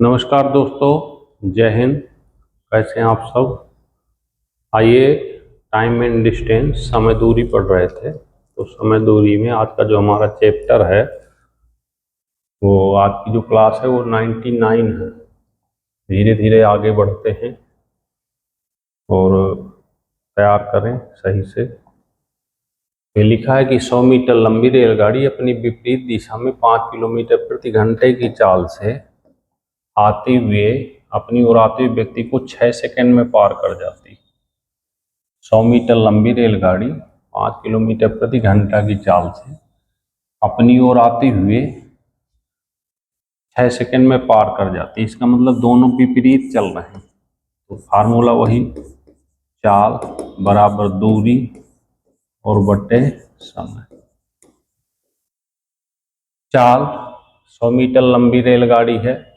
नमस्कार दोस्तों, जय हिंद। कैसे हैं आप सब। आइए, टाइम एंड डिस्टेंस समय दूरी पढ़ रहे थे, तो समय दूरी में आज का जो हमारा चैप्टर है वो आज की जो क्लास है वो 99 है। धीरे धीरे आगे बढ़ते हैं और तैयार करें सही से। ये लिखा है कि 100 मीटर लंबी रेलगाड़ी अपनी विपरीत दिशा में 5 किलोमीटर प्रति घंटे की चाल से आते हुए अपनी ओर आते हुए व्यक्ति को 6 सेकंड में पार कर जाती। 100 मीटर लंबी रेलगाड़ी 5 किलोमीटर प्रति घंटा की चाल से अपनी ओर आते हुए 6 सेकंड में पार कर जाती। इसका मतलब दोनों विपरीत चल रहे हैं, तो फार्मूला वही, चाल बराबर दूरी और बटे समय। चाल 100 मीटर लंबी रेलगाड़ी है,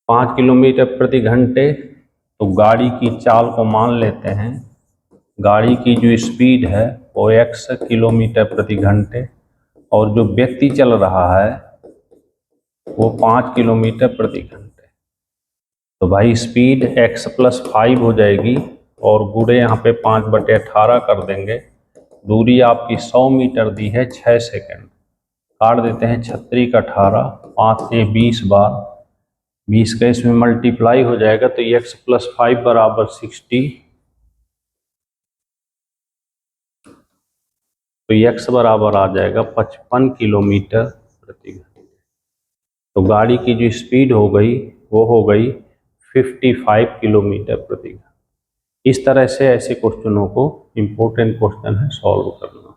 5 किलोमीटर प्रति घंटे, तो गाड़ी की चाल को मान लेते हैं। गाड़ी की जो स्पीड है वो x किलोमीटर प्रति घंटे और जो व्यक्ति चल रहा है वो 5 किलोमीटर प्रति घंटे। तो भाई स्पीड x + 5 हो जाएगी और गुणे यहाँ पे 5/18 कर देंगे। दूरी आपकी 100 मीटर दी है, 6 सेकंड। काट देते हैं 36 का 18, 5 से 20 बार, 20 का इसमें मल्टीप्लाई हो जाएगा, तो x + 5 बराबर 60। तो x बराबर आ जाएगा 55 किलोमीटर प्रति घंटे। तो गाड़ी की जो स्पीड हो गई वो हो गई 55 किलोमीटर प्रति घंटे। इस तरह से ऐसे क्वेश्चनों को, इम्पोर्टेंट क्वेश्चन है, सॉल्व करना।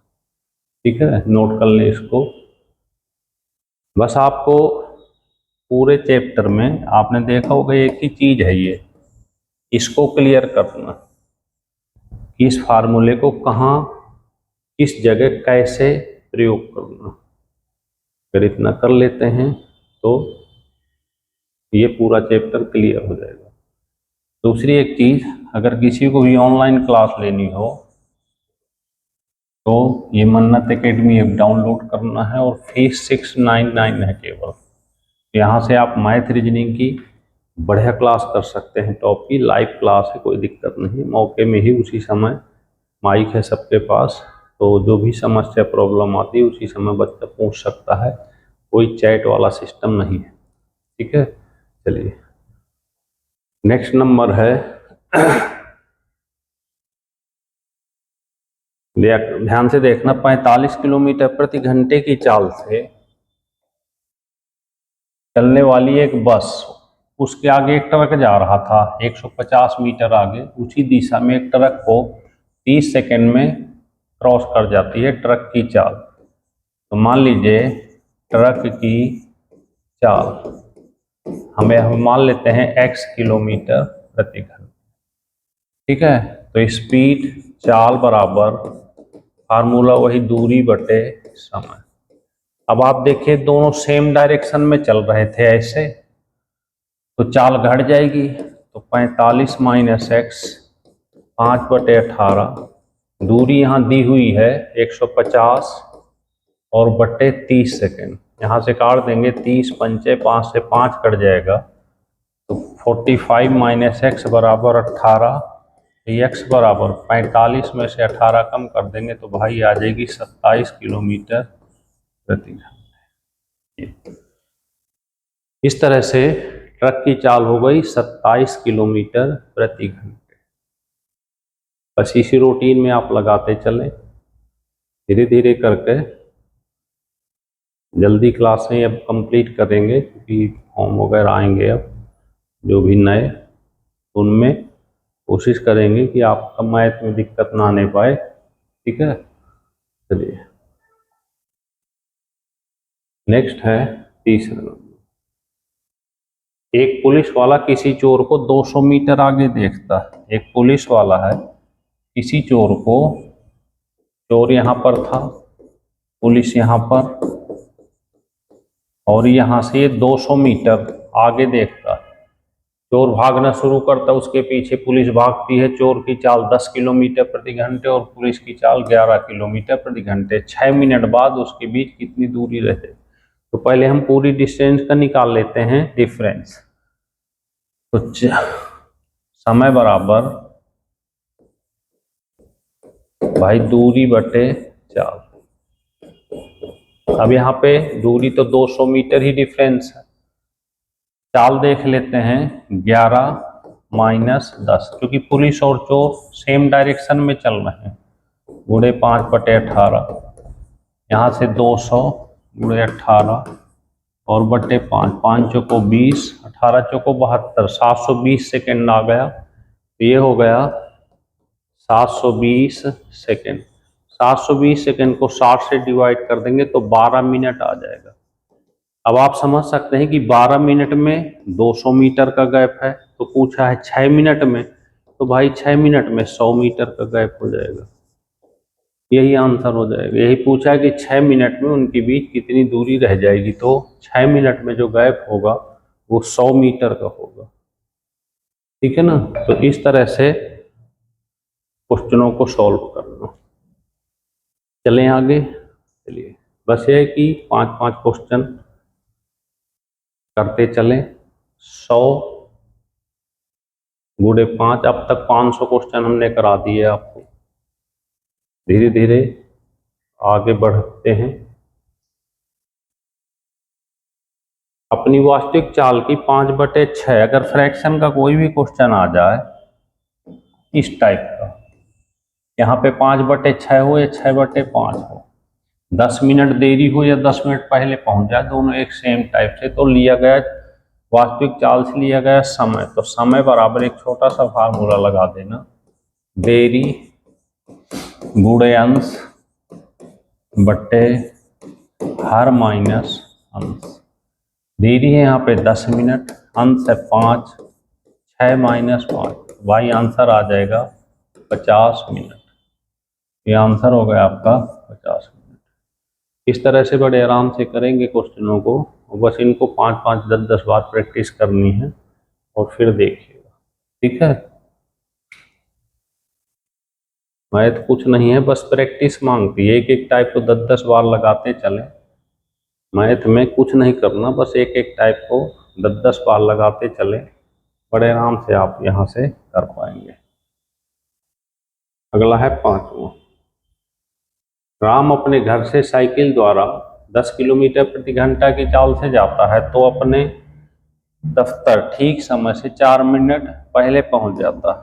ठीक है, नोट कर लें इसको। बस आपको पूरे चैप्टर में आपने देखा होगा एक ही चीज है, ये इसको क्लियर करना कि इस फार्मूले को कहाँ किस जगह कैसे प्रयोग करना। अगर इतना कर लेते हैं तो ये पूरा चैप्टर क्लियर हो जाएगा। दूसरी एक चीज, अगर किसी को भी ऑनलाइन क्लास लेनी हो तो ये मन्नत एकेडमी ऐप डाउनलोड करना है और फीस 699 है केवल। यहाँ से आप मैथ रीजनिंग की बढ़िया क्लास कर सकते हैं। टॉप की लाइव क्लास है, कोई दिक्कत नहीं, मौके में ही उसी समय माइक है सबके पास, तो जो भी समस्या प्रॉब्लम आती है उसी समय बच्चा पूछ सकता है। कोई चैट वाला सिस्टम नहीं है। ठीक है, चलिए नेक्स्ट नंबर है ध्यान से देखना। 45 किलोमीटर प्रति घंटे की चाल से चलने वाली एक बस, उसके आगे एक ट्रक जा रहा था 150 मीटर आगे, उसी दिशा में एक ट्रक को 30 सेकंड में क्रॉस कर जाती है ट्रक की चाल। तो मान लीजिए ट्रक की चाल हम मान लेते हैं x किलोमीटर प्रति घंटे। ठीक है, तो स्पीड चाल बराबर फार्मूला वही, दूरी बटे समय। अब आप देखिए दोनों सेम डायरेक्शन में चल रहे थे ऐसे, तो चाल घट जाएगी। तो 45 - x 5/18, दूरी यहाँ दी हुई है 150 और बटे 30 सेकेंड। यहाँ से काट देंगे, 30 पंचे 5 से 5 कट जाएगा, तो 45 - x बराबर 18। x बराबर 45 में से 18 कम कर देंगे तो भाई आ जाएगी 27 किलोमीटर प्रति घंटे। इस तरह से ट्रक की चाल हो गई 27 किलोमीटर प्रति घंटे। बस इसी रूटीन में आप लगाते चलें, धीरे धीरे करके जल्दी क्लासें अब कंप्लीट करेंगे, क्योंकि फॉर्म वगैरह आएंगे अब जो भी नए, उनमें कोशिश करेंगे कि आपका मैथ में दिक्कत ना आने पाए। ठीक है, चलिए नेक्स्ट है तीसरा नंबर। एक पुलिस वाला किसी चोर को 200 मीटर आगे देखता है। एक पुलिस वाला है, किसी चोर को, चोर यहाँ पर था, पुलिस यहाँ पर, और यहाँ से 200 मीटर आगे देखता है। चोर भागना शुरू करता है, उसके पीछे पुलिस भागती है। चोर की चाल 10 किलोमीटर प्रति घंटे और पुलिस की चाल 11 किलोमीटर प्रति घंटे। 6 मिनट बाद उसके बीच कितनी दूरी रहे। तो पहले हम पूरी डिस्टेंस का निकाल लेते हैं डिफरेंस। तो समय बराबर भाई दूरी बटे चाल। अब यहाँ पे दूरी तो 200 मीटर ही डिफरेंस है। चाल देख लेते हैं 11-10, क्योंकि पुलिस और चोर सेम डायरेक्शन में चल रहे हैं। गुणे 5/18, यहाँ से 200 गुणे 18 और बटे 5, 5 चौको 20, 18 चौको 72, 720 सेकेंड आ गया। तो ये हो गया 720 सेकेंड। 720 सेकेंड को 60 से डिवाइड कर देंगे तो 12 मिनट आ जाएगा। अब आप समझ सकते हैं कि 12 मिनट में 200 मीटर का गैप है, तो पूछा है 6 मिनट में, तो भाई 6 मिनट में 100 मीटर का गैप हो जाएगा। यही आंसर हो जाएगा। यही पूछा है कि 6 मिनट में उनके बीच कितनी दूरी रह जाएगी, तो 6 मिनट में जो गैप होगा वो 100 मीटर का होगा। ठीक है ना। तो इस तरह से क्वेश्चनों को सॉल्व करना। चलें आगे। चलिए, बस ये है कि 5-5 क्वेश्चन करते चलें। 100 गुणे 5, अब तक 500 क्वेश्चन हमने करा दिए आपको। धीरे धीरे आगे बढ़ते हैं। अपनी वास्तविक चाल की 5/6 अगर फ्रैक्शन का कोई भी क्वेश्चन आ जाए इस टाइप का, यहाँ पे 5/6 हो या 6/5 हो, 10 मिनट देरी हो या 10 मिनट पहले पहुंच जाए, दोनों एक सेम टाइप से, तो लिया गया वास्तविक चाल से लिया गया समय, तो समय बराबर एक छोटा सा फार्मूला लगा देना, देरी गुणे अंश बट्टे हर माइनस अंश। देरी है यहाँ पे 10 मिनट, अंश है 5, 6 माइनस 5, वाई आंसर आ जाएगा 50 मिनट। ये आंसर हो गया आपका 50 मिनट। इस तरह से बड़े आराम से करेंगे क्वेश्चनों को, बस इनको 5-5, 10-10 बार प्रैक्टिस करनी है और फिर देखिएगा। ठीक है। मैथ कुछ नहीं है, बस प्रैक्टिस मांगती है। एक एक टाइप को 10-10 बार लगाते चलें। मैथ में कुछ नहीं करना, बस एक एक टाइप को 10-10 बार लगाते चलें, बड़े आराम से आप यहाँ से कर पाएंगे। अगला है 5वां। राम अपने घर से साइकिल द्वारा 10 किलोमीटर प्रति घंटा की चाल से जाता है, तो अपने दफ्तर ठीक समय से 4 मिनट पहले पहुंच जाता है।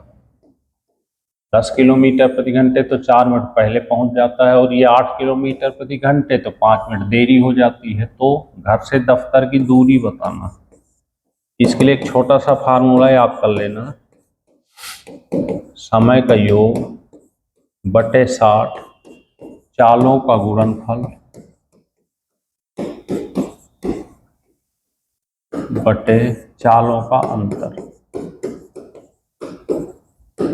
10 किलोमीटर प्रति घंटे तो 4 मिनट पहले पहुंच जाता है, और ये 8 किलोमीटर प्रति घंटे तो 5 मिनट देरी हो जाती है। तो घर से दफ्तर की दूरी बताना। इसके लिए एक छोटा सा फार्मूला याद कर लेना, समय का योग बटे 60, चालों का गुणनफल बटे चालों का अंतर।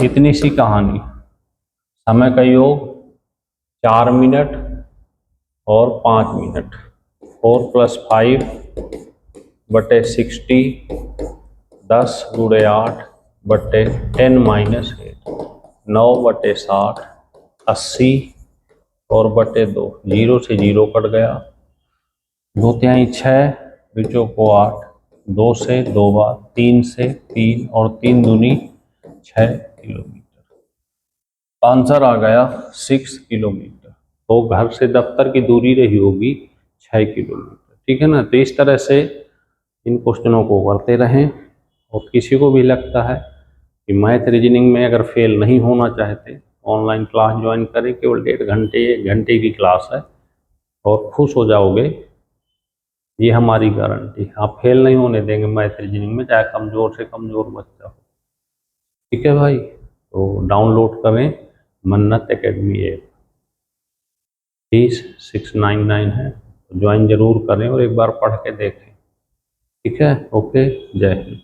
इतनी सी कहानी। समय का योग 4 मिनट और 5 मिनट, 4 + 5 बटे 60, 10 गुणे 8 बटे 10 - 8, 9/60, 80 और बटे 2, 0 से 0 कट गया, 2/3 6, बीचों को 8, 2 से 2 बार, 3 से 3 और 3 दूनी 6 किलोमीटर। आंसर आ गया 6 किलोमीटर। तो घर से दफ्तर की दूरी रही होगी 6 किलोमीटर। ठीक है ना। तो इस तरह से इन क्वेश्चनों को करते रहें। और किसी को भी लगता है कि मैथ रीजनिंग में अगर फेल नहीं होना चाहते, ऑनलाइन क्लास ज्वाइन करें, केवल 1.5 घंटे की क्लास है और खुश हो जाओगे, ये हमारी गारंटी। आप फेल नहीं होने देंगे मैथ रीजनिंग में, चाहे कमज़ोर से कमज़ोर बच्चा हो। ठीक है भाई। तो डाउनलोड करें मन्नत एकेडमी ऐप, फीस 699 है। ज्वाइन जरूर करें और एक बार पढ़ के देखें। ठीक है। ओके, जय हिंद।